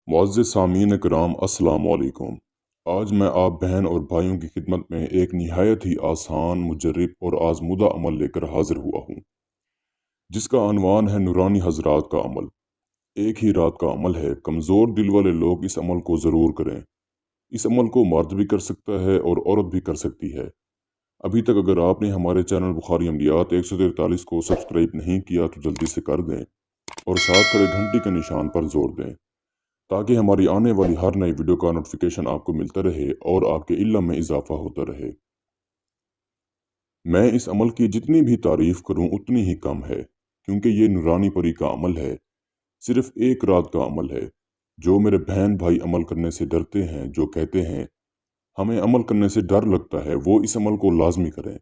मुअज़्ज़िज़ सामीन कराम अस्सलाम वालेकुम। आज मैं आप बहन और भाइयों की खिदमत में एक निहायत ही आसान, मुजर्रब और आज़मूदा अमल लेकर हाजिर हुआ हूँ, जिसका अनवान है नूरानी हज़रात का अमल। एक ही रात का अमल है, कमज़ोर दिल वाले लोग इस अमल को ज़रूर करें। इस अमल को मर्द भी कर सकता है और औरत भी कर सकती है। अभी तक अगर आपने हमारे चैनल बुखारी अमलियात 143 को सब्सक्राइब नहीं किया तो जल्दी से कर दें और साथ खड़े घंटी के निशान पर जोर दें, ताकि हमारी आने वाली हर नई वीडियो का नोटिफिकेशन आपको मिलता रहे और आपके इल्म में इजाफा होता रहे। मैं इस अमल की जितनी भी तारीफ करूं उतनी ही कम है, क्योंकि ये नूरानी परी का अमल है, सिर्फ एक रात का अमल है। जो मेरे बहन भाई अमल करने से डरते हैं, जो कहते हैं हमें अमल करने से डर लगता है, वो इस अमल को लाजमी करें,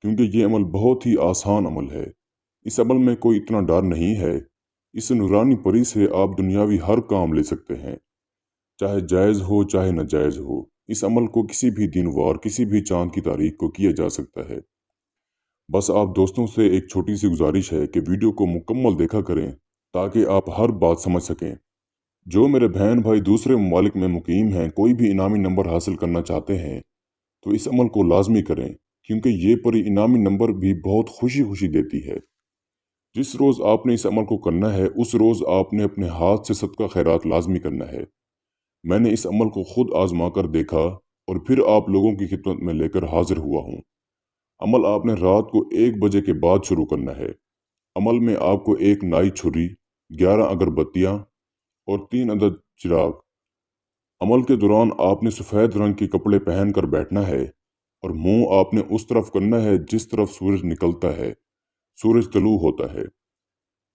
क्योंकि ये अमल बहुत ही आसान अमल है। इस अमल में कोई इतना डर नहीं है। इस नूरानी परी से आप दुनियावी हर काम ले सकते हैं, चाहे जायज़ हो चाहे नाजायज़ हो। इस अमल को किसी भी दिन वार, किसी भी चांद की तारीख को किया जा सकता है। बस आप दोस्तों से एक छोटी सी गुजारिश है कि वीडियो को मुकम्मल देखा करें, ताकि आप हर बात समझ सकें। जो मेरे बहन भाई दूसरे ममालिक में मुकीम हैं, कोई भी इनामी नंबर हासिल करना चाहते हैं तो इस अमल को लाजमी करें, क्योंकि ये परी इनामी नंबर भी बहुत खुशी खुशी देती है। जिस रोज़ आपने इस अमल को करना है, उस रोज़ आपने अपने हाथ से सदका खैरात लाजमी करना है। मैंने इस अमल को खुद आजमा कर देखा और फिर आप लोगों की खिदमत में लेकर हाजिर हुआ हूँ। अमल आपने रात को 1 बजे के बाद शुरू करना है। अमल में आपको एक नाई छुरी, 11 अगरबत्तियाँ और 3 अदद चिराग। अमल के दौरान आपने सफ़ेद रंग के कपड़े पहन कर बैठना है और मुंह आपने उस तरफ करना है जिस तरफ सूरज निकलता है, सूरज तलू होता है।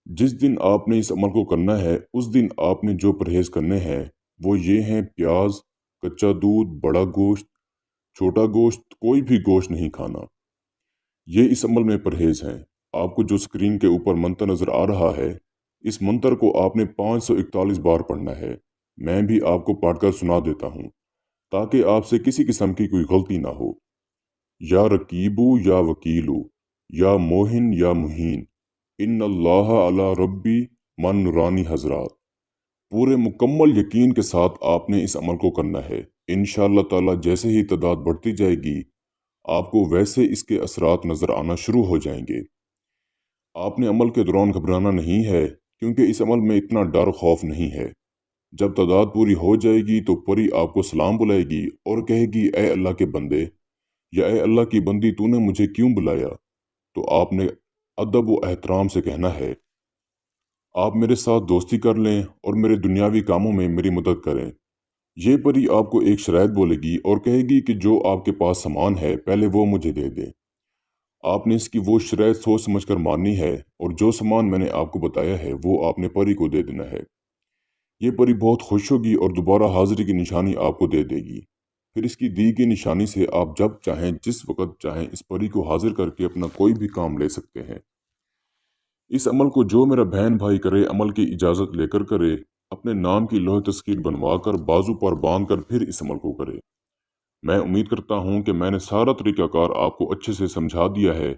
जिस दिन आपने इस अमल को करना है, उस दिन आपने जो परहेज करने हैं वो ये हैं: प्याज, कच्चा दूध, बड़ा गोश्त, छोटा गोश्त, कोई भी गोश्त नहीं खाना। ये इस अमल में परहेज हैं। आपको जो स्क्रीन के ऊपर मंत्र नज़र आ रहा है, इस मंत्र को आपने 541 बार पढ़ना है। मैं भी आपको पढ़कर सुना देता हूँ, ताकि आपसे किसी किस्म की कोई गलती ना हो। या रकीबू या वकीलू, या मोहिन या मुहीन, इन्नल्लाह अला रब्बी मन नूरानी हजरात। पूरे मुकम्मल यकीन के साथ आपने इस अमल को करना है। इंशाअल्लाह ताला जैसे ही तादाद बढ़ती जाएगी, आपको वैसे इसके असरात नज़र आना शुरू हो जाएंगे। आपने अमल के दौरान घबराना नहीं है, क्योंकि इस अमल में इतना डर खौफ नहीं है। जब तादाद पूरी हो जाएगी तो परी आपको सलाम बुलाएगी और कहेगी, ए अल्लाह के बंदे या ए अल्लाह की बंदी, तूने मुझे क्यों बुलाया? तो आपने अदब व एहतराम से कहना है, आप मेरे साथ दोस्ती कर लें और मेरे दुनियावी कामों में मेरी मदद करें। ये परी आपको एक शराइत बोलेगी और कहेगी कि जो आपके पास सामान है पहले वो मुझे दे दें। आपने इसकी वो शराइत सोच समझ कर माननी है और जो सामान मैंने आपको बताया है वो आपने परी को दे देना है। ये परी बहुत खुश होगी और दोबारा हाजिरी की निशानी आपको दे देगी। फिर इसकी दी गई निशानी से आप जब चाहें, जिस वक़्त चाहें, इस परी को हाजिर करके अपना कोई भी काम ले सकते हैं। इस अमल को जो मेरा बहन भाई करे, अमल की इजाज़त लेकर करे, अपने नाम की लोहे तस्कीर बनवा कर बाजू पर बांध कर फिर इस अमल को करे। मैं उम्मीद करता हूँ कि मैंने सारा तरीकाकार आपको अच्छे से समझा दिया है।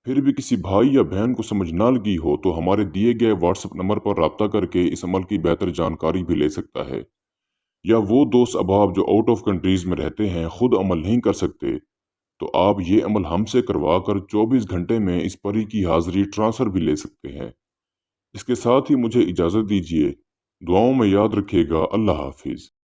फिर भी किसी भाई या बहन को समझ ना लगी हो तो हमारे दिए गए व्हाट्सएप नंबर पर राब्ता करके इस अमल की बेहतर जानकारी भी ले सकता है। या वो दोस्त अहबाब जो आउट ऑफ कंट्रीज़ में रहते हैं, खुद अमल नहीं कर सकते, तो आप ये अमल हमसे करवा कर 24 घंटे में इस परी की हाज़िरी ट्रांसफ़र भी ले सकते हैं। इसके साथ ही मुझे इजाज़त दीजिए। दुआओं में याद रखिएगा। अल्लाह हाफ़िज़।